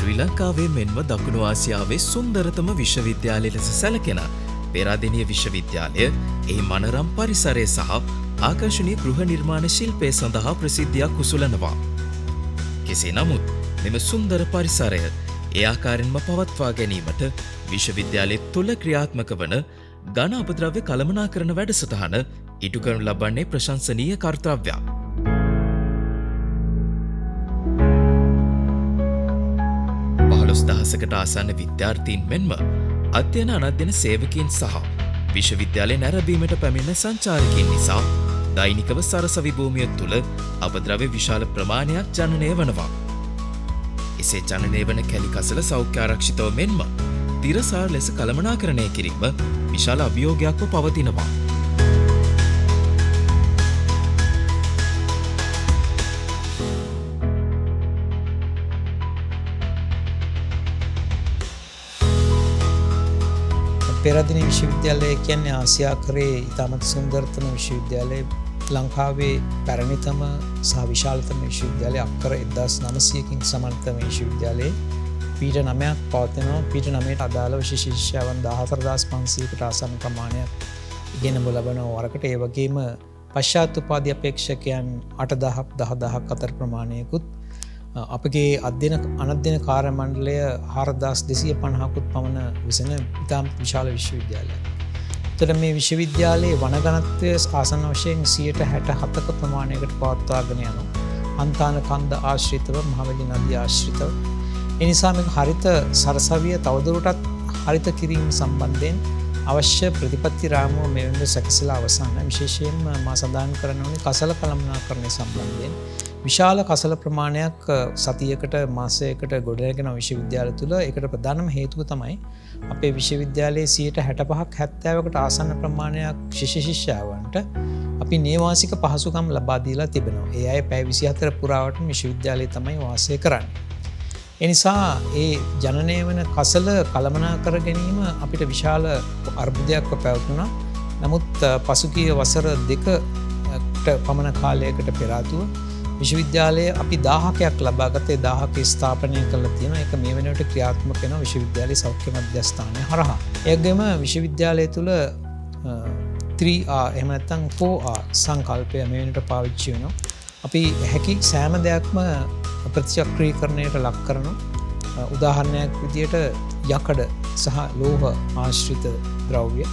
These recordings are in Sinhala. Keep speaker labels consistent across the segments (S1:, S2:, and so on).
S1: ශ්‍රී ලංකාවේ මෙන්ම දකුණු ආසියාවේ සුන්දරතම විශ්වවිද්‍යාලය ලෙස සැලකෙන පේරාදෙණිය විශ්වවිද්‍යාලය එහි මනරම් පරිසරය සහ ආකර්ශනීය ගෘහ නිර්මාණ ශිල්පය සඳහා ප්‍රසිද්ධියක් කුසුලනවා. කෙසේ නමුත් මෙම සුන්දර පරිසරය ඒ ආකාරයෙන්ම පවත්වා ගැනීමට විශ්වවිද්‍යාලය තුළ ක්‍රියාත්මක වන ඝන අපද්‍රව්‍ය කළමනාකරණ වැඩසටහන ඉටු කරනු ලබන්නේ ප්‍රශංසනීය කර්තව්‍යයක්. දහසකට ආසන්න විද්‍යාර්ථීන් මෙන්ම අධ්‍යයන අනධ්‍යයන සේවකීන් සහ විශ්වවිද්‍යාලය නැරඹීමට පැමිණෙන සංචාරකීන් නිසා දෛනිකව සරසවි භූමිය තුළ අපද්‍රව්‍ය විශාල ප්‍රමාණයක් ජනනය වනවා. එසේ ජනනය වන කැලි කසල සෞඛ්‍ය ආරක්ෂිතව මෙන්ම තිරසාර ලෙස කළමනාකරණය කිරීම විශාල අභියෝගයක්ව පවතිනවා.
S2: පේරාදෙණිය විශ්වවිද්‍යාලය කියන්නේ ආසියාකරයේ ඉතාමත් සුන්දරතම විශ්වවිද්‍යාලය. ලංකාවේ පැරණිතම සහ විශාලතම විශ්වවිද්‍යාලය. අක්කර 1900කින් සමන්විත විශ්වවිද්‍යාලයේ පීඨ 9ක් පවතිනවා. පීඨ 9ට අදාළව ශිෂ්‍යයන් 14500කට ආසන්න ප්‍රමාණයක් ඉගෙනම ලබන වරකට. ඒ වගේම පශ්චාත් උපාධි අපේක්ෂකයන් 8000ක් 10000ක් අතර ප්‍රමාණයකුත් අපගේ අනධ්‍යයන කාර්ය මණ්ඩලය 4250කුත් පමණ විසෙන ඉතාම විශාල විශ්වවිද්‍යාලයක්. එතකොට මේ විශ්වවිද්‍යාලයේ වනගණත්වය ආසන්න වශයෙන් 67ක ප්‍රමාණයකට පවත්වාගෙන යනවා. හන්තාන කන්ද ආශ්‍රිතව, මහවැලි නදිය ආශ්‍රිතව. ඒ නිසා මේක හරිත සරසවිය තවදුරටත් හරිත කිරීම සම්බන්ධයෙන් අවශ්‍ය ප්‍රතිපත්ති රාමුව මේ වෙනකොට සැකසීලා අවසන්. විශේෂයෙන්ම මා සඳහන් කරන්න ඕනේ කසල කළමනාකරණය සම්බන්ධයෙන් විශාල කසල ප්‍රමාණයක් සතියකට මාසයකට ගොඩනැගෙන විශ්වවිද්‍යාල තුළ. ඒකට ප්‍රධානම හේතුව තමයි අපේ විශ්වවිද්‍යාලයේ 65%ක් 70කට ආසන්න ප්‍රමාණයක් ශිෂ්‍යයන්ට අපි නේවාසික පහසුකම් ලබා දීලා තිබෙනවා. ඒ අය පැය 24 පුරාවටම විශ්වවිද්‍යාලයේ තමයි වාසය කරන්නේ. ඒ නිසා ඒ ජනනය වන කසල කළමනාකර ගැනීම අපිට විශාල අර්බුදයක්ව පැවතුණා. නමුත් පසුගිය වසර 2කට පමණ කාලයකට පෙර ආතුව විශ්වවිද්‍යාලයේ අපි 1000ක් ලබාගත්තේ 1000ක ස්ථාපනය කරලා තියෙනවා. ඒක මේ වෙනකොට ක්‍රියාත්මක වෙන විශ්වවිද්‍යාලයේ සෞඛ්‍ය මධ්‍යස්ථානය හරහා. ඒගොම විශ්වවිද්‍යාලය තුළ 3R එහෙම නැත්නම් 4R සංකල්පය මේ වෙනකොට පාවිච්චි වෙනවා. අපි හැකි සෑම දෙයක්ම ප්‍රතිචක්‍රීකරණයට ලක් කරනවා. උදාහරණයක් විදියට යකඩ සහ ලෝහ ආශ්‍රිත ද්‍රව්‍ය,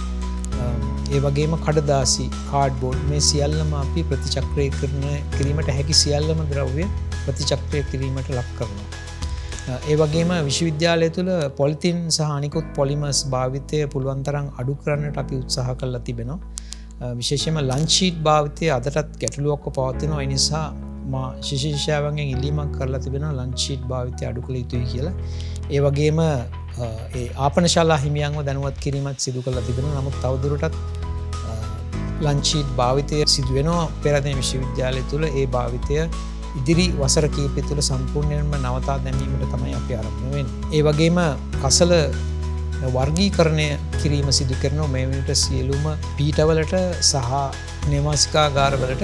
S2: ඒ වගේම කඩදාසි, කාඩ්බෝඩ්, මේ සියල්ලම අපි ප්‍රතිචක්‍රීකරණය කිරීමට හැකි සියල්ලම ද්‍රව්‍ය ප්‍රතිචක්‍රය කිරීමට ලක් කරනවා. ඒ වගේම විශ්වවිද්‍යාලය තුළ පොලිතින් සහ අනිකුත් පොලිමර්ස් භාවිතය පුළුවන් තරම් අඩු කරන්නට අපි උත්සාහ කරලා තිබෙනවා. විශේෂයෙන්ම ලන්ච් ෂීට් භාවිතය අදටත් ගැටලුවක්ව පවතිනවා. ඒ නිසා මා ශිෂ්‍යයන්ගෙන් ඉල්ලීමක් කරලා තිබෙනවා ලන්ච් ෂීට් භාවිතය අඩු කළ යුතුයි කියලා. ඒ වගේම ඒ ආපනශාලා හිමියන්ව දැනුවත් කිරීමත් සිදු කරලා තිබෙනවා. නමුත් තවදුරටත් ලන්ච් ෂීට් භාවිතය සිදු වෙනවා පේරාදෙණිය විශ්වවිද්‍යාලය තුළ. ඒ භාවිතය ඉදිරි වසර කිහිපය තුළ සම්පූර්ණයෙන්ම නවතා දැමීමට තමයි අපි ආරම්භ වෙන්නේ. ඒ වගේම කසල වර්ගීකරණය කිරීම සිදු කරනවා. මේ වෙනට සියලුම පීඨවලට සහ නේවාසිකාගාරවලට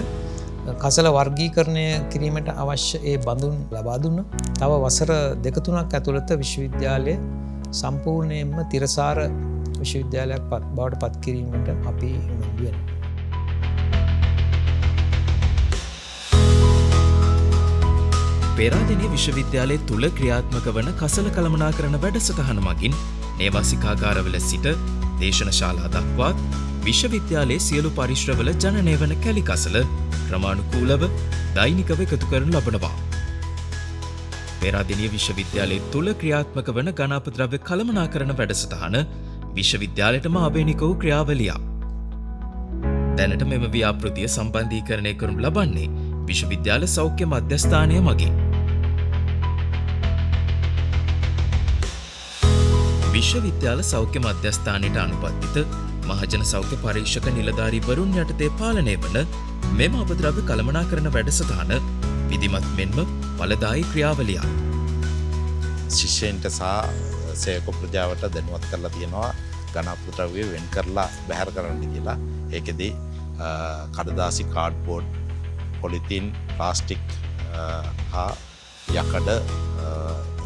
S2: කසල වර්ගීකරණය කිරීමට අවශ්‍ය ඒ බඳුන් ලබා දුන්නා. තව වසර 2-3ක් ඇතුළත විශ්වවිද්‍යාලය සම්පූර්ණයෙන්ම තිරසාර විශ්වවිද්‍යාලයක් බවට පත් කිරීමට අපි උනන්දු වෙනවා.
S1: පේරාදෙණිය විශ්වවිද්‍යාලය තුළ ක්‍රියාත්මක වන කසල කළමනාකරණ වැඩසටහන මගින් නේවාසිකාගාරවල සිට දේශනශාලා දක්වාත් විශ්වවිද්‍යාලයේ සියලු පරිශ්‍රවල ජනනය වන කැලි කසල ක්‍රමානුකූලව දෛනිකව එකතු කරනු ලබනවා. පේරාදෙණිය විශ්වවිද්‍යාලය තුළ ක්‍රියාත්මක වන ඝන අපද්‍රව්‍ය කළමනාකරණ වැඩසටහන විශ්වවිද්‍යාලයටම ආවේනික වූ ක්‍රියාවලියක්. දැනට මෙම ව්‍යාපෘතිය සම්බන්ධීකරණය කරනු ලබන්නේ විශ්වවිද්‍යාල සෞඛ්‍ය මධ්‍යස්ථානය මගින්. විශ්වවිද්‍යාල සෞඛ්‍ය මධ්‍යස්ථානයට අනුබද්ධිත මහජන සෞඛ්‍ය පරීක්ෂක නිලධාරීවරුන් යටතේ පාලනය වන මෙම අපද්‍රව්‍ය කළමනාකරණ වැඩසටහන විධිමත් මෙන්ම ඵලදායී ක්‍රියාවලියක්.
S3: ශිෂ්‍යයන්ට සහ සේවක ප්‍රජාවට දැනුවත් කරලා තියෙනවා ඝන අපද්‍රව්‍ය වෙන් කරලා බැහැර කරන්න කියලා. ඒකෙදි කඩදාසි, කාඩ්බෝඩ්, පොලිතින්, ප්ලාස්ටික් හා යකඩ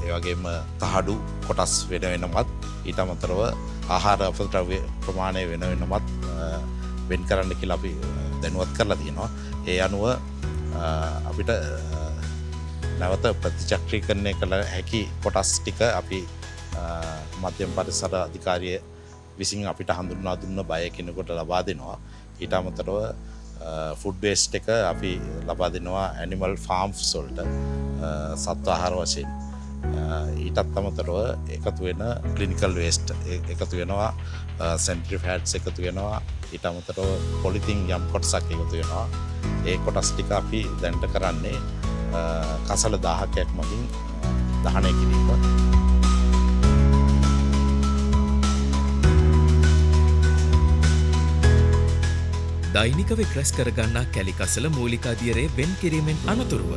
S3: ඒ වගේම තහඩු කොටස් වෙන වෙනමත් ඊට අමතරව ආහාර අපද්‍රව්‍ය ප්‍රමාණය වෙන වෙනමත් වෙන් කරන්න කියලා අපි දැනුවත් කරලා තියෙනවා. ඒ අනුව අපිට නැවත ප්‍රතිචක්‍රීකරණය කළ හැකි කොටස් ටික අපි මධ්‍යම පරිසර අධිකාරිය විසින් අපිට හඳුන්වා දුන්න බය කෙනෙකුට ලබා දෙනවා. ඊට අමතරව ෆුඩ් වේස්ට් එක අපි ලබා දෙනවා ඇනිමල් ෆාම්ස් වලට සත්ව ආහාර වශයෙන්. ඊටත් අමතරව එකතු වෙන ක්ලිනිකල් වේස්ට් එකතු වෙනවා, සෙන්ට්‍රිෆෑට්ස් එකතු වෙනවා, ඊට අමතරව පොලිතින් යම් කොටසක් එකතු වෙනවා. ඒ කොටස් ටික අපි දැනට කරන්නේ කසල 1000ක් මගින් දහනය කිරීම.
S1: දෛනිකව ක්‍රැස් කරගන්නා කැලි කසල මූලික අධියරේ වෙන් කිරීමෙන් අනතුරුව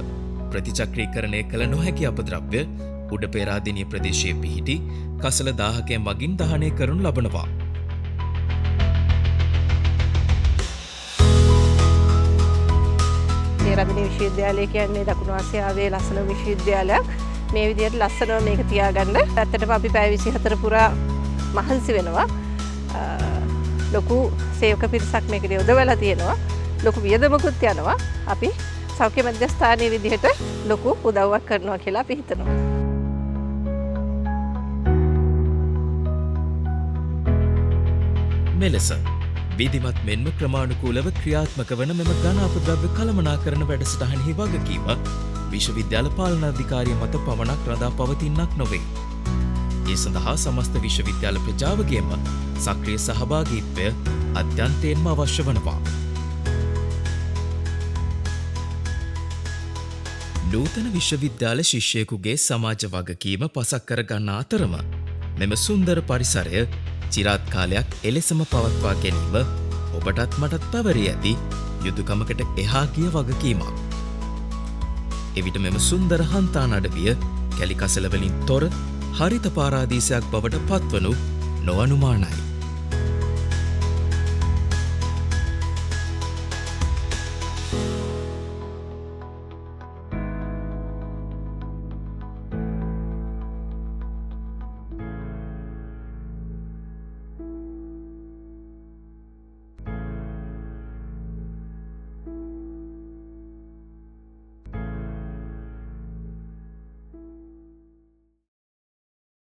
S1: ප්‍රතිචක්‍රීකරණය කළ නොහැකි අපද්‍රව්‍ය උඩ පේරාදෙණිය ප්‍රදේශයේ පිහිටි කසල 1000ක මගින් දහනය කරනු ලබනවා.
S4: පේරාදෙණිය විශ්වවිද්‍යාලය කියන්නේ දකුණු ආසියාවේ ලස්සන විශ්වවිද්‍යාලයක්. මේ විදිහට ලස්සනව මේක තියාගන්න ඇත්තටම අපි පැය 24 පුරා මහන්සි වෙනවා. ලොකු සේවක පිරිසක් මේකට යොදවලා තියෙනවා. ලොකු වියදමකුත් යනවා. අපි සෞඛ්‍ය මධ්‍යස්ථානයේ විදිහට ලොකු උදව්වක් කරනවා කියලා අපි හිතනවා.
S1: මෙලෙස විධිමත් මෙන්ම ක්‍රමානුකූලව ක්‍රියාත්මක වන මෙම ඝන අපද්‍රව්‍ය කළමනාකරණ වැඩසටහනෙහි වගකීම විශ්වවිද්‍යාල පාලනාධිකාරිය මත පමණක් රඳා පවතින්නක් නොවේ. ඒ සඳහා සමස්ත විශ්වවිද්‍යාල ප්‍රජාවගේම සක්‍රිය සහභාගීත්වය අත්‍යන්තයෙන්ම අවශ්‍ය වනවා. නූතන විශ්වවිද්‍යාල ශිෂ්‍යයෙකුගේ සමාජ වගකීම පසක් කරගන්න අතරම මෙම සුන්දර පරිසරය චිරාත් කාලයක් එලෙසම පවත්වා ගැනීම ඔබටත් මටත් පැවරී ඇති යුතුකමකට එහා ගිය වගකීමක්. එවිට මෙම සුන්දර හන්තාන අඩවිය කැලි කසලවලින් තොර හරිත පාරාදීසයක් බවට පත්වනු නොඅනුමානයි.